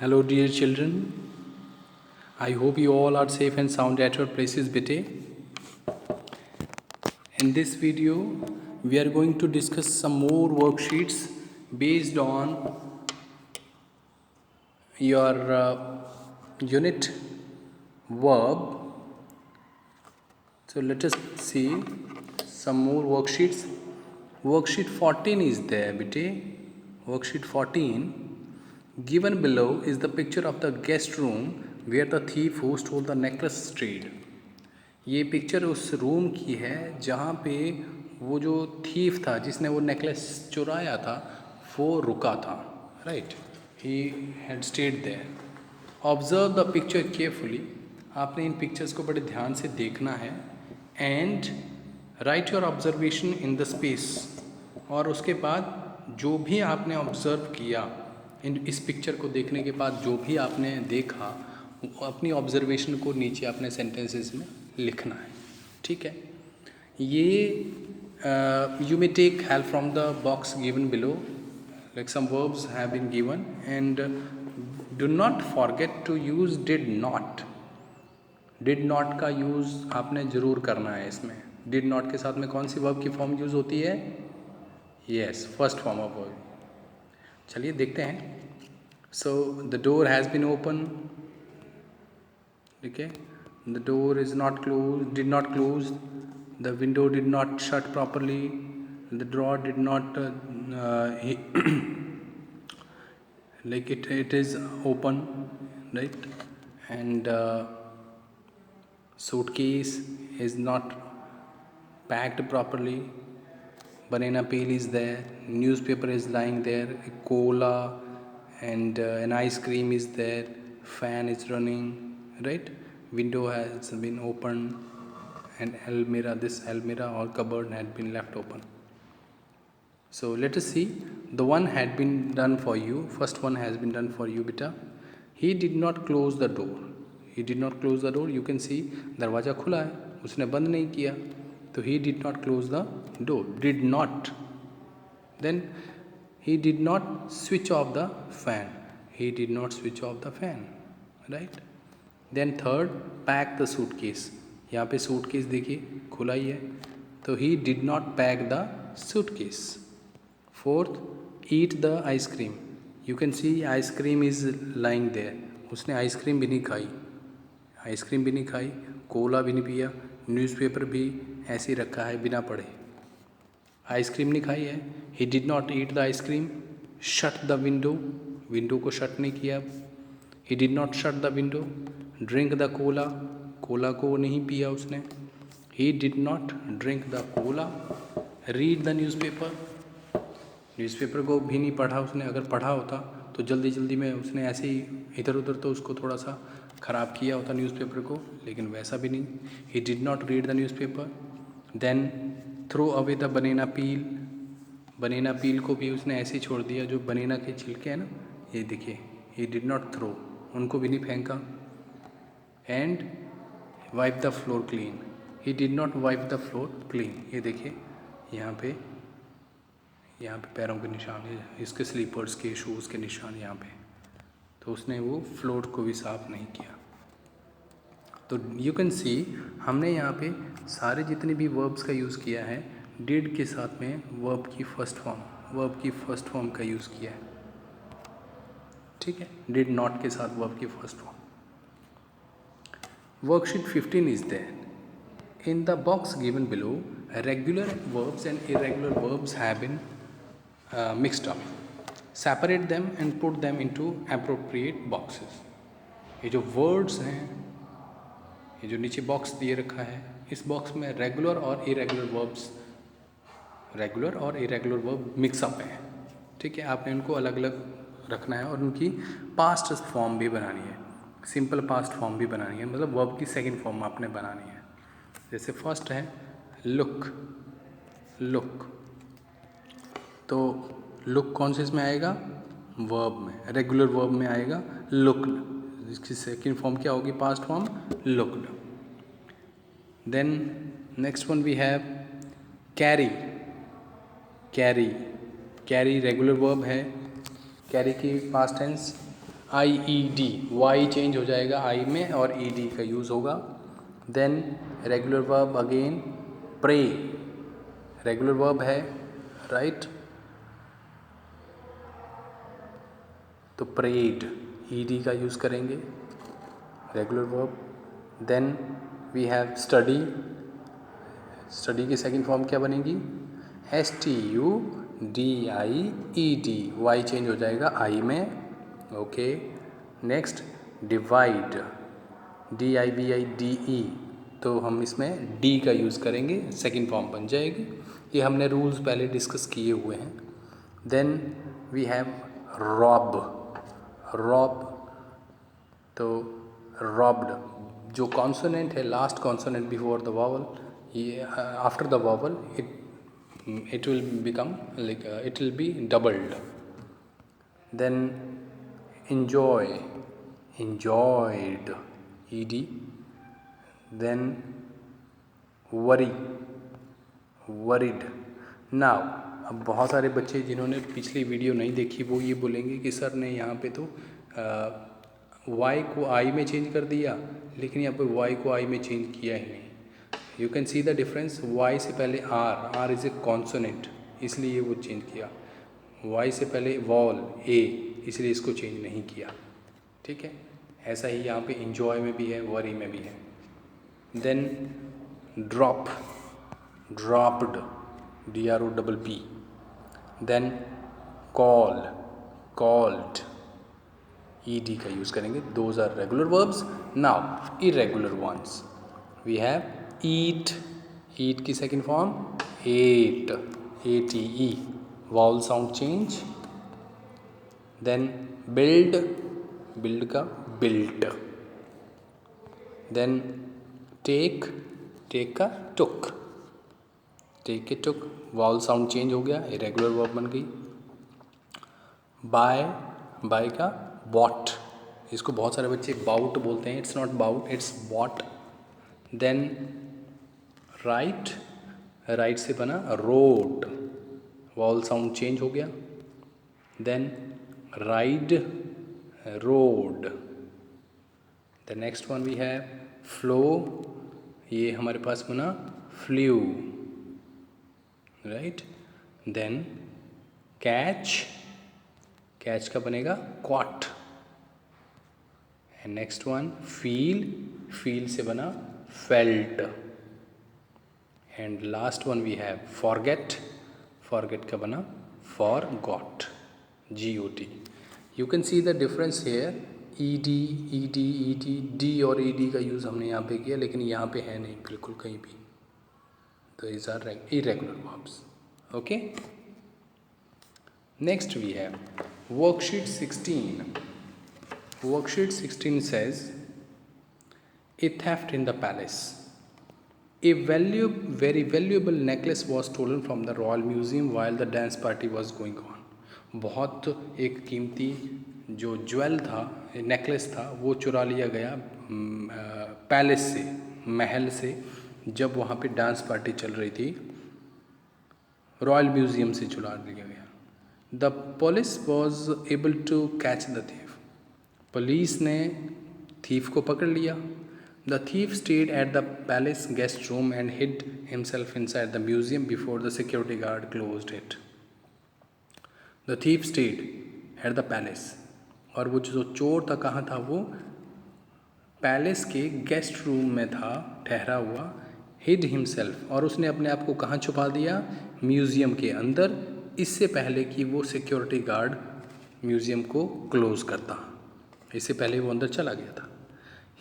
Hello, dear children. I hope you all are safe and sound at your places, bete. In this video, we are going to discuss some more worksheets based on your unit verb. So let us see some more worksheets. Worksheet 14 is there, bete. Worksheet 14. Given below is the picture of the guest room where the thief who stole the necklace stayed. ये picture उस room की है जहाँ पे वो जो thief था जिसने वो नेकलेस चुराया था वो रुका था, right. He had stayed there. Observe the picture carefully. आपने इन पिक्चर्स को बड़े ध्यान से देखना है. And write your observation in the space. और उसके बाद जो भी आपने ऑब्जर्व किया इस पिक्चर को देखने के बाद जो भी आपने देखा अपनी ऑब्जर्वेशन को नीचे अपने सेंटेंसेस में लिखना है, ठीक है. ये you may take help from the box given below. Like some verbs have been given and do not forget to use did not. Did not का यूज़ आपने ज़रूर करना है इसमें. डिड नॉट के साथ में कौन सी वर्ब की फॉर्म यूज़ होती है? Yes, first form of verb. चलिए देखते हैं. So the door has been open. ठीक है. The door is not closed, did not close. The window did not shut properly. The drawer did not like it is open, right? And suitcase is not packed properly. Banana peel is there. Newspaper is lying there. A cola and an ice cream is there. Fan is running, right? Window has been opened and this almirah or cupboard had been left open. So let us see. The one had been done for you. First one has been done for you, beta. He did not close the door. He did not close the door. You can see दरवाज़ा खुला है, उसने बंद नहीं किया. तो he did not close the door. Did not. Then he did not switch off the fan. He did not switch off the fan, right? Then third, pack the suitcase. यहाँ पे सूटकेस देखिए खुला ही है, तो he did not pack the suitcase. Fourth, eat the ice cream. You can see ice cream is lying there. उसने ice cream भी नहीं खाई. आइसक्रीम भी नहीं खाई, कोला भी नहीं पिया, न्यूज़पेपर भी ऐसे ही रखा है बिना पढ़े. आइसक्रीम नहीं खाई है. ही did not eat the ice cream. Shut the window. Window को शट नहीं किया. ही did not shut the window. Drink the Cola. Cola को नहीं पिया उसने. ही did not drink the Cola. Read the newspaper. Newspaper को भी नहीं पढ़ा उसने. अगर पढ़ा होता तो जल्दी जल्दी में उसने ऐसे ही इधर उधर तो उसको थोड़ा सा ख़राब किया होता न्यूज़पेपर को, लेकिन वैसा भी नहीं. He did not read the newspaper. Then throw away the banana peel. Banana peel को भी उसने ऐसे ही छोड़ दिया. जो बनेना के छिलके हैं ना, ये देखिए, ही डिड नॉट थ्रो, उनको भी नहीं फेंका. And wipe the floor clean. He did not wipe the floor clean. ये देखिए यहाँ पे पैरों के निशान है, इसके स्लीपर्स के शूज़ के निशान यहाँ पे. तो उसने वो फ्लोर को भी साफ नहीं किया. तो यू कैन सी हमने यहाँ पे सारे जितने भी वर्ब्स का यूज़ किया है डिड के साथ में वर्ब की फर्स्ट फॉर्म का यूज़ किया है, ठीक है. डिड नॉट के साथ वर्ब की first form. Worksheet 15 is there. In the box given below, regular verbs and irregular verbs have been mixed up. Separate them and put them into appropriate boxes. ये जो words हैं, ये जो नीचे box दिए रखा है, इस बॉक्स में रेगुलर और इरेगुलर वर्ब मिक्सअप है, ठीक है. आपने उनको अलग अलग रखना है और उनकी पास्ट फॉर्म भी बनानी है, सिंपल पास्ट फॉर्म भी बनानी है, मतलब वर्ब की सेकंड फॉर्म आपने बनानी है. जैसे फर्स्ट है लुक. तो लुक कौन से इसमें आएगा? वर्ब में, रेगुलर वर्ब में आएगा लुक्ड. इसकी सेकंड फॉर्म क्या होगी? Past form looked. Then next one we have carry. Carry regular verb है. कैरी की past tense IED, Y change हो जाएगा आई में और ED का यूज़ होगा. Then regular verb again pray, regular verb है राइट, तो प्रेड ED का यूज़ करेंगे regular verb. Then we have study, study की सेकंड फॉर्म क्या बनेगी? STUDIED, वाई चेंज हो जाएगा आई में. ओके. नेक्स्ट डिवाइड, DIVIDE, तो हम इसमें डी का यूज़ करेंगे, सेकंड फॉर्म बन जाएगी. ये हमने रूल्स पहले डिस्कस किए हुए हैं. Then we have rob, rob, तो रॉब्ड, जो कॉन्सोनेंट है last consonant before the vowel, ये after the vowel it will become like it will be doubled. Then enjoy, enjoyed ED. Then worry, worried. Now अब बहुत सारे बच्चे जिन्होंने पिछली वीडियो नहीं देखी वो ये बोलेंगे कि सर ने यहाँ पे तो वाई को आई में चेंज कर दिया, लेकिन यहाँ पे वाई को आई में चेंज किया ही नहीं. You can see the difference. Y से पहले R, R is a consonant, इसलिए वो चेंज किया. वाई से पहले वॉल ए, इसलिए इसको चेंज नहीं किया. ठीक है, ऐसा ही यहाँ पे इंजॉय में भी है, वरी में भी है. Then drop, dropped, DROPP. Then call, called, ED का यूज़ करेंगे. Those are regular verbs. Now irregular ones we have eat, eat की second form ate, ATE, vowel sound change. Then build, build का built. Then take, take का took, take के टुक, vowel sound change हो गया, irregular verb बन गई. Bye, bye का bot, इसको बहुत सारे बच्चे बाउट बोलते हैं. It's not bout, it's bought. Then write, write से बना रोड, वाउल साउंड चेंज हो गया. Then ride, rode. The next one we have flow, ये हमारे पास बना flew right. Then catch, catch का बनेगा caught. And next one feel, feel से बना felt. And last one we have forget, forget का बना forgot, GOT. You can see the difference here. ED, D और ED का यूज़ हमने यहाँ पे किया, लेकिन यहाँ पे है नहीं बिल्कुल कहीं भी. तो these are irregular verbs. Okay. Next we have worksheet 16. Worksheet 16 says a theft in the palace. A very valuable necklace was stolen from the Royal Museum while the dance party was going on. बहुत एक कीमती जो jewel था, necklace था, वो चुरा लिया गया पैलेस से, महल से, जब वहाँ पे डांस पार्टी चल रही थी. रॉयल म्यूज़ियम से चुरा लिया गया. The police was able to catch the thief. Police ने थीफ को पकड़ लिया. The thief stayed at the palace guest room and hid himself inside the museum before the security guard closed it. The thief stayed at the palace. और वो जो चोर था कहाँ था? वो पैलेस के गेस्ट रूम में था ठहरा हुआ. hid himself, और उसने अपने आप को कहाँ छुपा दिया? म्यूज़ियम के अंदर, इससे पहले कि वो सिक्योरिटी गार्ड म्यूज़ियम को क्लोज़ करता. इससे पहले वो अंदर चला गया था.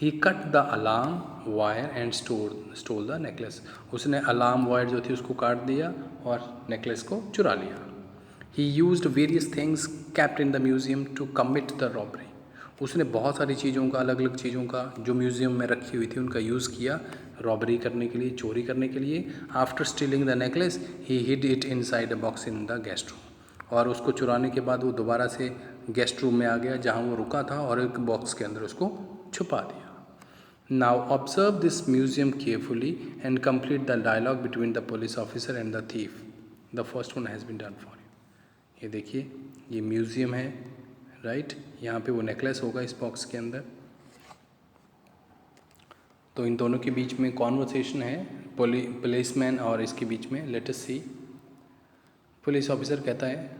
He cut the alarm wire and stole the necklace. उसने अलार्म वायर जो थी उसको काट दिया और नेकलेस को चुरा लिया. He used various things kept in the museum to commit the robbery. उसने बहुत सारी चीज़ों का, अलग अलग चीज़ों का जो म्यूज़ियम में रखी हुई थी उनका यूज़ किया रॉबरी करने के लिए, चोरी करने के लिए. After stealing the necklace, he hid it inside a box in the guest room. और उसको चुराने के बाद वो दोबारा से गेस्ट रूम में आ गया जहाँ वो रुका था और एक बॉक्स के अंदर उसको छुपा दिया. Now observe this museum carefully and complete the dialogue between the police officer and the thief. The first one has been done for you. ये देखिए, ये म्यूज़ियम है राइट, यहाँ पे वो नेकलेस होगा इस बॉक्स के अंदर। तो इन दोनों के बीच में कॉन्वर्सेशन है पुलिसमैन और इसके बीच में। Let us see. Police officer कहता है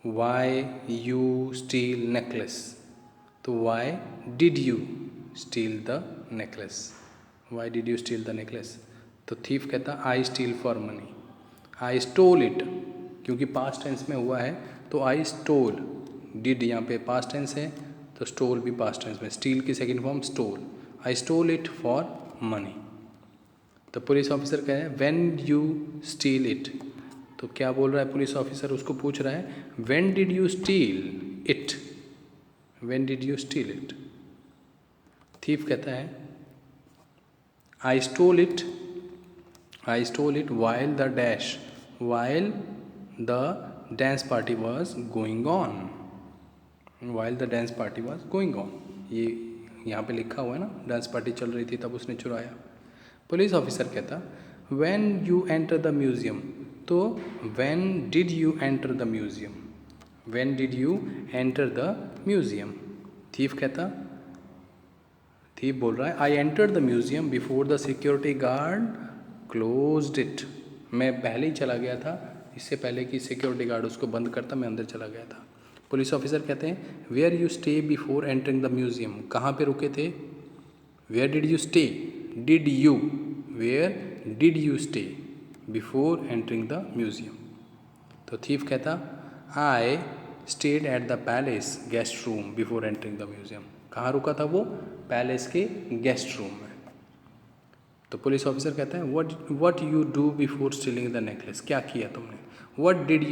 वाई यू स्टील नेकलेस। तो why did you steal the necklace, why did you steal the necklace. तो थीफ कहता I steal for money, I stole it, क्योंकि पास्ट टेंस में हुआ है तो आई स्टोल, डिड यहाँ पे पास्ट टेंस है तो स्टोल भी पास्ट टेंस में, स्टील की second form stole, I stole it for money. तो पुलिस ऑफिसर कह रहे हैं व्हेन यू स्टील इट। तो क्या बोल रहा है पुलिस ऑफिसर, उसको पूछ रहा है when did you steal it, when did you steal it. Thief कहता है I stole it while the dash, while the dance party was going on, while the dance party was going on। ये यहाँ पे लिखा हुआ है ना, dance party चल रही थी तब उसने चुराया। पुलिस ऑफिसर कहता when you enter the museum। तो when did you enter the museum, when did you enter the museum। Thief कहता, थीफ बोल रहा है I enter the museum before the security guard closed it. मैं पहले ही चला गया था, इससे पहले कि सिक्योरिटी गार्ड उसको बंद करता मैं अंदर चला गया था। पुलिस ऑफिसर कहते हैं where you stay before entering the museum. कहाँ पे रुके थे, where did you stay, did you, where did you stay before entering the museum. तो थीफ कहता I stayed at the palace guest room before entering the museum. कहाँ रुका था वो, पैलेस के गेस्ट रूम में। तो पुलिस ऑफिसर कहता है what you do before stealing the necklace. क्या किया तुमने, what did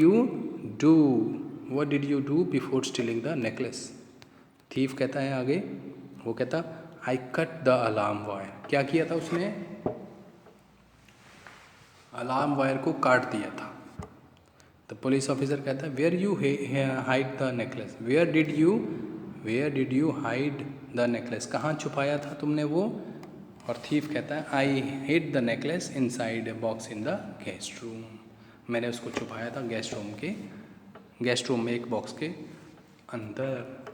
you do before stealing the necklace. Thief कहता है आगे, वो कहता I cut the alarm wire. क्या किया था उसने, अलार्म वायर को काट दिया था। तो पुलिस ऑफिसर कहता है where you hide the necklace, where did you hide the necklace. कहाँ छुपाया था तुमने वो। और थीफ कहता है I hid the necklace inside a box in the guest room. मैंने उसको छुपाया था गेस्ट रूम में एक बॉक्स के अंदर।